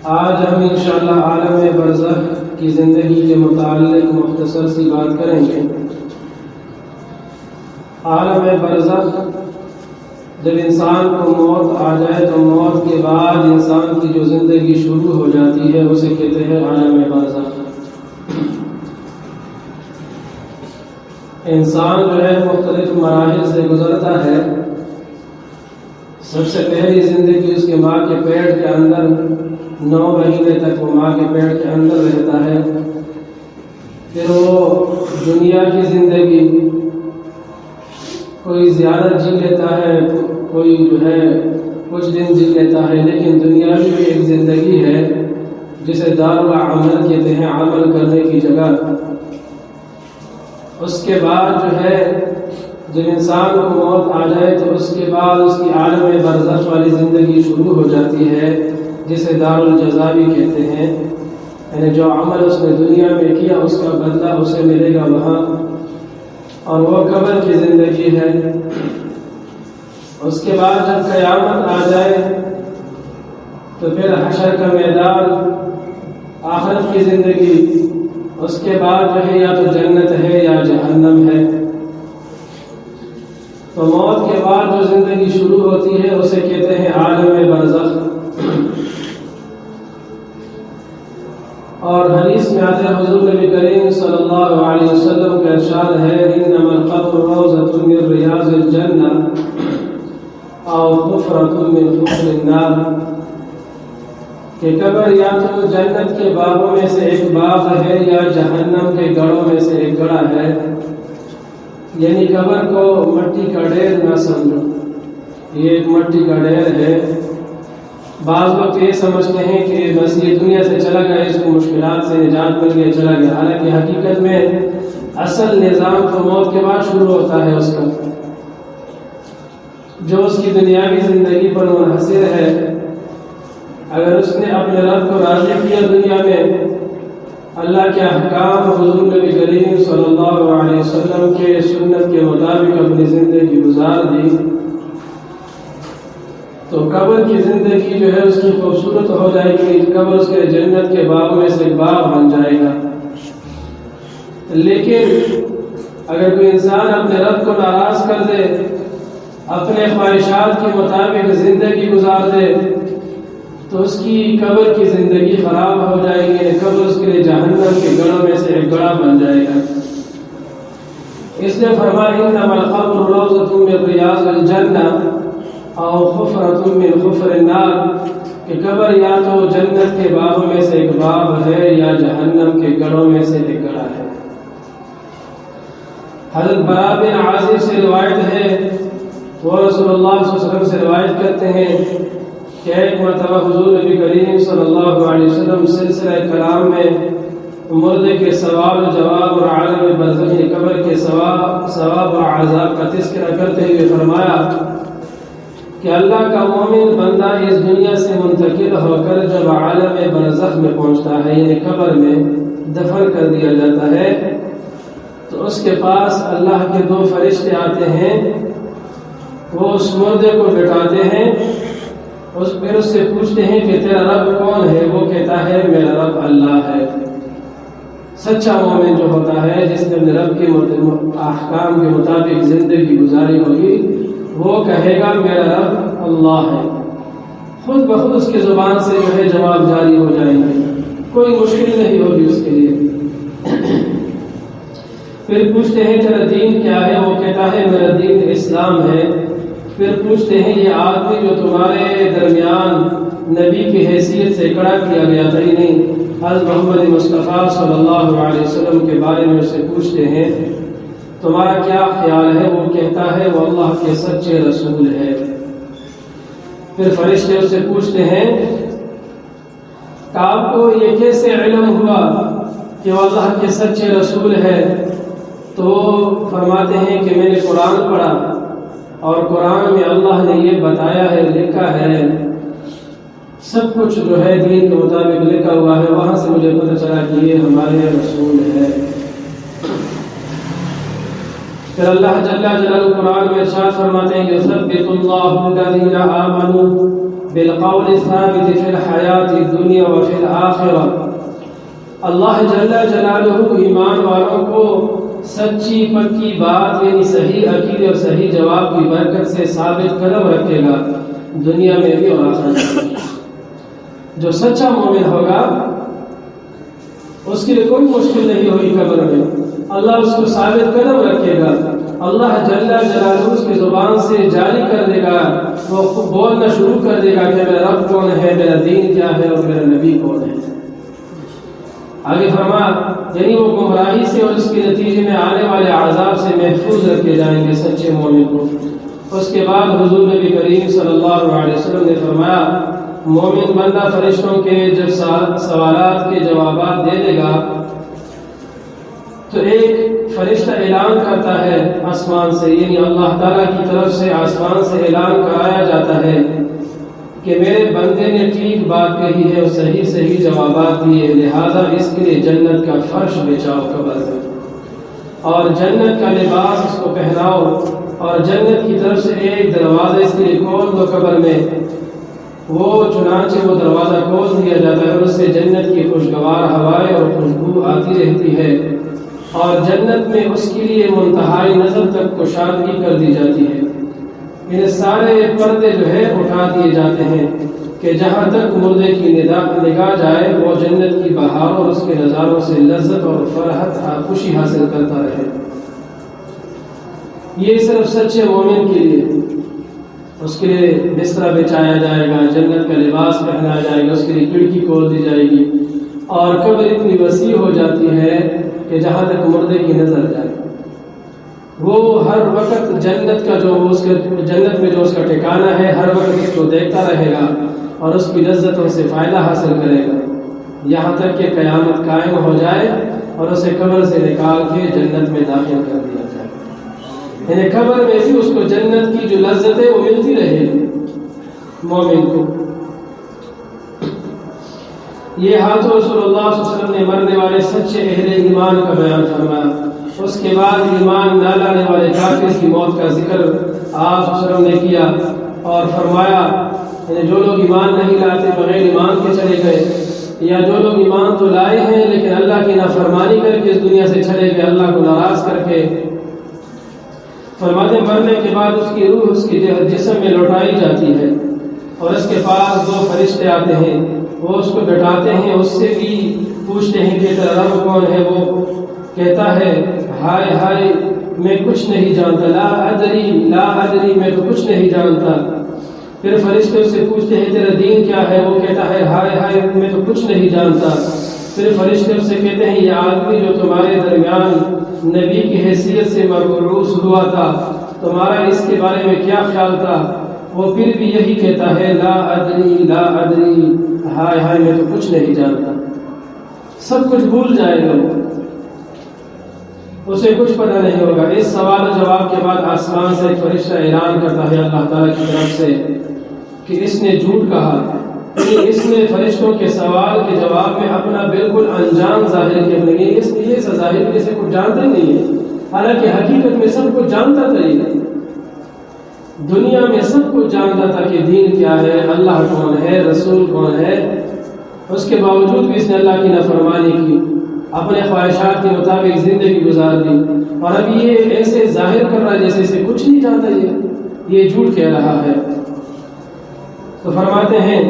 آج ہم انشاءاللہ عالم برزخ کی زندگی کے متعلق مختصر سی بات کریں گے۔ عالم برزخ، جب انسان کو موت آ جائے تو موت کے بعد انسان کی جو زندگی شروع ہو جاتی ہے اسے کہتے ہیں عالم برزخ۔ انسان جو ہے مختلف مراحل سے گزرتا ہے۔ سب سے پہلی زندگی اس کے ماں کے پیٹ کے اندر 9 مہینے تک وہ ماں کے پیٹ کے اندر رہتا ہے۔ پھر وہ دنیا کی زندگی کوئی زیادہ جی لیتا ہے، کوئی جو ہے کچھ دن جی لیتا ہے، لیکن دنیا بھی ایک زندگی ہے جسے دار العمل کہتے ہیں، عمل کرنے کی جگہ۔ اس کے بعد جو ہے جب انسان کو موت آ جائے تو اس کے بعد اس کی عالم برزخ والی زندگی شروع ہو جاتی ہے، جسے دار الجزا بھی کہتے ہیں، یعنی جو عمل اس نے دنیا میں کیا اس کا بدلہ اسے ملے گا وہاں، اور وہ قبر کی زندگی ہے۔ اس کے بعد جب قیامت آ جائے تو پھر حشر کا میدان، آخرت کی زندگی۔ اس کے بعد جو ہے یا تو جنت ہے یا جہنم ہے۔ تو موت کے بعد جو زندگی شروع ہوتی ہے اسے کہتے ہیں عالم برزخ۔ اور حدیث میں آتا ہے، حضور نبی کریم صلی اللہ علیہ وسلم کا ارشاد ہے، انما القبر روضۃ من ریاض الجنہ او حفرۃ من حفر النار، کہ قبر یا تو جنت کے باغوں میں سے ایک باغ ہے یا جہنم کے گڑھوں میں سے ایک گڑھا ہے۔ یعنی قبر کو مٹی کا ڈھیر نہ سمجھو، یہ ایک مٹی کا ڈھیر ہے۔ بعض لوگ یہ سمجھتے ہیں کہ بس یہ دنیا سے چلا گیا، اس کو مشکلات سے نجات مل گئی، چلا گیا، حالانکہ حقیقت میں اصل نظام تو موت کے بعد شروع ہوتا ہے اس کا، جو اس کی دنیاوی زندگی پر منحصر ہے۔ اگر اس نے اپنے رب کو راضی کیا دنیا میں، اللہ کے احکام، حضور نبی کریم صلی اللہ علیہ وسلم کے سنت کے مطابق اپنی زندگی گزار دی، تو قبر کی زندگی جو ہے اس کی خوبصورت ہو جائے گی، قبر اس کے جنت کے باغ میں سے ایک باغ بن جائے گا۔ لیکن اگر کوئی انسان اپنے رب کو ناراض کر دے، اپنے خواہشات کے مطابق زندگی گزار دے، تو اس کی قبر کی زندگی خراب ہو جائے گی، قبر اس کے لیے جہنم کے گڑھوں میں سے ایک گڑھا بن جائے گا۔ اس نے فرمایا، انما القبر روضۃ من ریاض الجنہ او حفرۃ من حفر النار، کہ قبر یا تو جنت کے باغوں میں سے ایک باغ ہے یا جہنم کے گڑھوں میں سے ایک گڑھا ہے۔ حضرت براء بن عازب سے روایت ہے، وہ رسول اللہ صلی اللہ علیہ وسلم سے روایت کرتے ہیں کہ ایک مرتبہ حضور نبی کریم صلی اللہ علیہ وسلم سلسلہ کلام میں مردے کے ثواب و جواب اور عالم برزخ قبر کے ثواب اور عذاب کا تذکرہ کرتے ہوئے فرمایا کہ اللہ کا مومن بندہ اس دنیا سے منتقل ہو کر جب عالم برزخ میں پہنچتا ہے، یعنی قبر میں دفن کر دیا جاتا ہے، تو اس کے پاس اللہ کے 2 فرشتے آتے ہیں، وہ اس مردے کو بٹھاتے ہیں، پھر اس سے پوچھتے ہیں کہ تیرا رب کون ہے؟ وہ کہتا ہے میرا رب اللہ ہے۔ سچا مومن جو ہوتا ہے، جس نے اپنے رب کے احکام کے مطابق زندگی گزاری ہوگی، وہ کہے گا میرا رب اللہ ہے، خود بخود اس کی زبان سے جو ہے جواب جاری ہو جائیں گے، کوئی مشکل نہیں ہوگی اس کے لیے۔ پھر پوچھتے ہیں تیرا دین کیا ہے؟ وہ کہتا ہے میرا دین اسلام ہے۔ پھر پوچھتے ہیں یہ آدمی جو تمہارے درمیان نبی کی حیثیت سے کھڑا کیا گیا تھا، نہیں حضرت محمد مصطفیٰ صلی اللہ علیہ وسلم کے بارے میں اس سے پوچھتے ہیں تمہارا کیا خیال ہے؟ وہ کہتا ہے وہ اللہ کے سچے رسول ہے۔ پھر فرشتے اس سے پوچھتے ہیں کہ آپ کو یہ کیسے علم ہوا کہ وہ اللہ کے سچے رسول ہے؟ تو فرماتے ہیں کہ میں نے قرآن پڑھا، اور قرآن میں اللہ نے یہ بتایا ہے، لکھا ہے، سب کچھ جو ہے دین کے مطابق لکھا ہوا ہے، وہاں سے مجھے پتہ چلا کہ یہ ہمارے رسول ہے۔ پھر اللہ جل جلالہ قرآن میں ارشاد فرماتے ہیں کہ یثبت اللہ الذین آمنوا بالقول الثابت في الحیات الدنیا وفی الآخرہ۔ اللہ جل جلالہ ایمان والوں کو سچی پکی بات یعنی صحیح عقیدے اور صحیح جواب کی برکت سے ثابت قدم رکھے گا دنیا میں بھی اور آخرت میں۔ جو سچا مومن ہوگا اس کے لیے کوئی مشکل نہیں ہوگی قبر میں، اللہ اس کو ثابت قدم رکھے گا، اللہ جل جلالہ اس کی زبان سے جاری کر دے گا، وہ بولنا شروع کر دے گا کہ میرا رب کون ہے، میرا دین کیا ہے اور میرا نبی کون ہے۔ آگے فرما یعنی وہ گمراہی سے اور اس کے نتیجے میں آنے والے عذاب سے محفوظ رکھے جائیں گے سچے مومن کو۔ اس کے بعد حضور نبی کریم صلی اللہ علیہ وسلم نے فرمایا مومن بندہ فرشتوں کے جب سوالات کے جوابات دے دے گا تو ایک فرشتہ اعلان کرتا ہے آسمان سے، یعنی اللہ تعالیٰ کی طرف سے آسمان سے اعلان کرایا جاتا ہے کہ میرے بندے نے ٹھیک بات کہی ہے اور صحیح صحیح جوابات دیے، لہذا اس کے لیے جنت کا فرش بچھاؤ قبر میں اور جنت کا لباس اس کو پہناؤ اور جنت کی طرف سے ایک دروازہ اس کے لیے کھول دو قبر میں۔ وہ چنانچہ وہ دروازہ کھول دیا جاتا ہے اور اس سے جنت کی خوشگوار ہوائیں اور خوشبو آتی رہتی ہے اور جنت میں اس کے لیے منتہائی نظر تک کشادگی کر دی جاتی ہے۔ ان سارے پردے جو ہے اٹھا دیے جاتے ہیں کہ جہاں تک مردے کی نگاہ جائے وہ جنت کی بہار اور اس کے نظاروں سے لذت اور فرحت خوشی حاصل کرتا رہے۔ یہ صرف سچے مومن کے لیے، اس کے لیے بستر بچھایا جائے گا، جنت کا لباس پہنایا جائے گا، اس کے لیے کھڑکی کھول دی جائے گی اور قبر اتنی وسیع ہو جاتی ہے کہ جہاں تک مردے کی نظر جائے وہ ہر وقت جنت کا جو جنت میں جو اس کا ٹھکانہ ہے ہر وقت اس کو دیکھتا رہے گا اور اس کی لذتوں سے فائدہ حاصل کرے گا یہاں تک کہ قیامت قائم ہو جائے اور اسے قبر سے نکال کے جنت میں داخل کر دیا جائے۔ یعنی قبر میں بھی اس کو جنت کی جو لذت ہے وہ ملتی رہے مومن کو۔ یہ حال تو رسول اللہ صلی اللہ علیہ وسلم نے مرنے والے سچے اہل ایمان کا بیان فرمایا۔ اس کے بعد ایمان نہ لانے والے کافر کی موت کا ذکر آپ صلی اللہ علیہ وسلم نے کیا اور فرمایا یعنی جو لوگ ایمان نہیں لاتے بغیر ایمان کے چلے گئے، یا جو لوگ ایمان تو لائے ہیں لیکن اللہ کی نافرمانی کر کے اس دنیا سے چلے گئے اللہ کو ناراض کر کے، فرماتے مرنے کے بعد اس کی روح اس کی جسم میں لوٹائی جاتی ہے اور اس کے پاس دو فرشتے آتے ہیں، وہ اس کو بٹھاتے ہیں، اس سے بھی پوچھتے ہیں کہ تیرا رب کون ہے؟ وہ کہتا ہے ہائے ہائے میں کچھ نہیں جانتا، لا ادری میں تو کچھ نہیں جانتا۔ پھر فرشتے اس سے پوچھتے ہیں تیرا دین کیا ہے؟ وہ کہتا ہے ہائے ہائے میں تو کچھ نہیں جانتا۔ پھر فرشتے اس سے کہتے ہیں یہ آدمی جو تمہارے درمیان نبی کی حیثیت سے مبعوث ہوا تھا تمہارا اس کے بارے میں کیا خیال تھا؟ وہ پھر بھی یہی کہتا ہے لا ادری ہائے ہائے میں تو کچھ نہیں جانتا۔ سب کچھ بھول جائے گا، اسے کچھ پتہ نہیں ہوگا۔ اس سوال و جواب کے بعد آسمان سے ایک فرشتہ اعلان کرتا ہے اللہ تعالیٰ کی طرف سے کہ اس نے جھوٹ کہا، اس نے فرشتوں کے سوال کے جواب میں اپنا بالکل انجام ظاہر کیا، اس نے یہ ظاہر کسی کو جانتا ہی نہیں ہے، حالانکہ حقیقت میں سب کچھ جانتا تھا۔ یہ دنیا میں سب کچھ جانتا تھا کہ دین کیا ہے، اللہ کون ہے، رسول کون ہے، اس کے باوجود بھی اس نے اللہ کی نافرمانی کی، اپنے خواہشات کے مطابق زندگی گزار دی اور اب یہ ایسے ظاہر کر رہا ہے جیسے اسے کچھ نہیں جانتا، یہ جھوٹ کہہ رہا ہے۔ تو فرماتے ہیں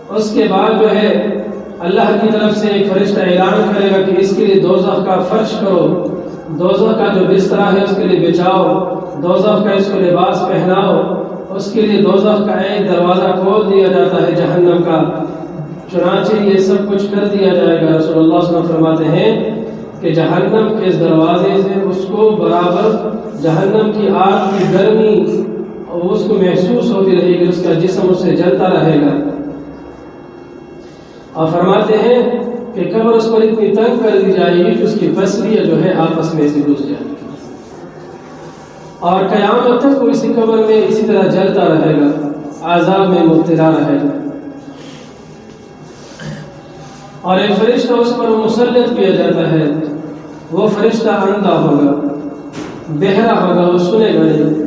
اس کے بعد جو ہے اللہ کی طرف سے ایک فرشتہ اعلان کرے گا کہ اس کے لیے دوزخ کا فرش کرو، دوزخ کا جو بستر ہے اس کے لیے بچھاؤ، دوزخ کا اس کو لباس پہناؤ۔ اس کے لیے دوزخ کا ایک دروازہ کھول دیا جاتا ہے جہنم کا، چنانچہ یہ سب کچھ کر دیا جائے گا۔ رسول اللہ صلی اللہ علیہ وسلم فرماتے ہیں کہ جہنم کے اس دروازے سے اس کو برابر جہنم کی آگ کی گرمی اس کو محسوس ہوتی رہے گی، اس کا جسم اس سے جلتا رہے گا۔ اور فرماتے ہیں کہ قبر اس پر اتنی تنگ کر دی جائے گی کہ اس کی پسلیاں جو ہے آپس میں سے گھس جائیں گی اور قیامت تک وہ اسی قبر میں اسی طرح جلتا رہے گا، عذاب میں مبتلا رہے گا۔ اور ایک فرشتہ اس پر مسلط کیا جاتا ہے، وہ فرشتہ اندھا ہوگا، بہرا ہوگا، وہ سنے گا نہیں۔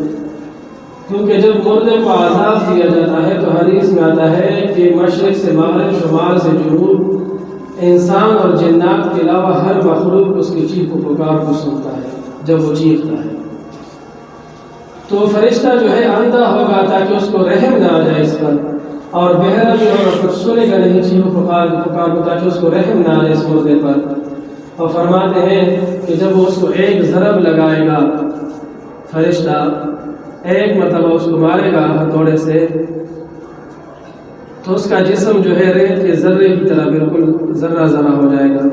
کیونکہ جب مردے کو عذاب دیا جاتا ہے تو حدیث میں آتا ہے کہ مشرق سے مغرب، شمال سے جنوب، انسان اور جنات کے علاوہ ہر مخلوق اس کی چیخ و پکار کو سنتا ہے جب وہ چیختا ہے۔ تو فرشتہ جو ہے اندھا ہوگا تاکہ اس کو رحم نہ آ جائے اس پر، اور بہرا بھی ہوگا، کچھ سنے گا نہیں چیخ و پکار کو تاکہ اس کو رحم نہ آ جائے اس مردے پر۔ اور فرماتے ہیں کہ جب وہ اس کو ایک ضرب لگائے گا فرشتہ، ایک مرتبہ اس کو مارے گا ہتھوڑے سے، تو اس کا جسم جو ہے ریت کے ذرے کی طرح بالکل ذرہ ذرہ ہو جائے گا،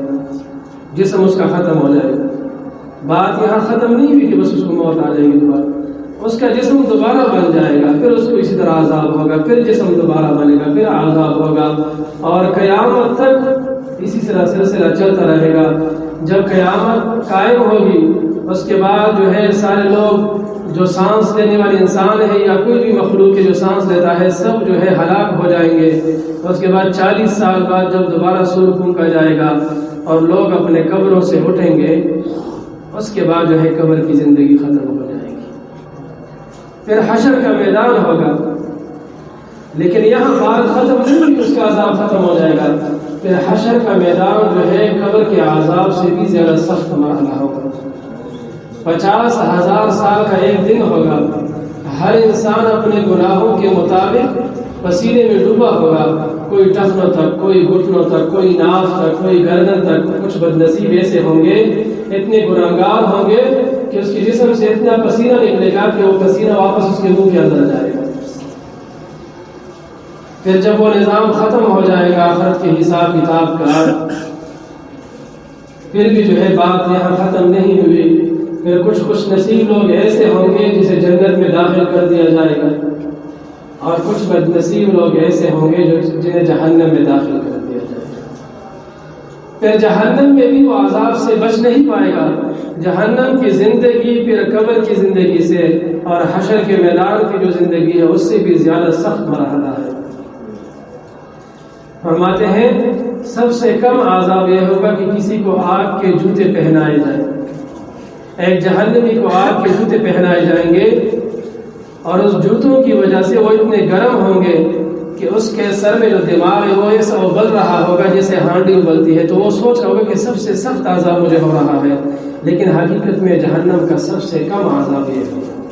جسم اس کا ختم ہو جائے گا۔ بات یہاں ختم نہیں ہوئی کہ بس اس کو موت آ جائے گی دوبارہ، اس کا جسم دوبارہ بن جائے گا، پھر اس کو اسی طرح عذاب ہوگا، پھر جسم دوبارہ بنے گا، پھر عذاب ہوگا، اور قیامت تک اسی طرح سلسلہ چلتا رہے گا۔ جب قیامت قائم ہوگی اس کے بعد جو ہے سارے لوگ، جو سانس لینے والے انسان ہے یا کوئی بھی مخلوق ہے جو سانس لیتا ہے، سب جو ہے ہلاک ہو جائیں گے۔ اس کے بعد 40 سال بعد جب دوبارہ سور پھونکا جائے گا اور لوگ اپنے قبروں سے اٹھیں گے، اس کے بعد جو ہے قبر کی زندگی ختم ہو جائے گی، پھر حشر کا میدان ہوگا۔ لیکن یہاں بات ختم نہیں، اس کا عذاب ختم ہو جائے گا، پھر حشر کا میدان جو ہے قبر کے عذاب سے بھی زیادہ سخت مرحلہ ہوگا۔ 50,000 سال کا ایک دن ہوگا، ہر انسان اپنے گناہوں کے مطابق پسینے میں ڈوبا ہوگا، کوئی ٹخنوں تک، کوئی گھٹنوں تک، کوئی ناف تک، کوئی گردن تک۔ کچھ بد نصیب ایسے ہوں گے، اتنے گناہگار ہوں گے کہ اس کے جسم سے اتنا پسینہ نکلے گا کہ وہ پسینہ واپس اس کے منہ کے اندر جائے گا۔ پھر جب وہ نظام ختم ہو جائے گا آخرت کے حساب کتاب کا، پھر بھی جو ہے بات یہاں ختم نہیں ہوئی، پھر کچھ نصیب لوگ ایسے ہوں گے جسے جنت میں داخل کر دیا جائے گا، اور کچھ بد نصیب لوگ ایسے ہوں گے جنہیں جہنم میں داخل کر دیا جائے گا۔ پھر جہنم میں بھی وہ عذاب سے بچ نہیں پائے گا۔ جہنم کی زندگی پھر قبر کی زندگی سے اور حشر کے میدان کی جو زندگی ہے اس سے بھی زیادہ سخت مرحلہ ہے۔ فرماتے ہیں سب سے کم عذاب یہ ہوگا کہ کسی کو آگ کے جوتے پہنائے جائیں، ایک جہنمی کو آگ کے جوتے پہنائے جائیں گے، اور اس جوتوں کی وجہ سے وہ اتنے گرم ہوں گے کہ اس کے سر میں جو دماغ ہے وہ ایسا ابل رہا ہوگا جیسے ہانڈی ابلتی ہے، تو وہ سوچ رہا ہوگا کہ سب سے سخت عذاب مجھے ہو رہا ہے، لیکن حقیقت میں جہنم کا سب سے کم عذاب یہ ہوگا۔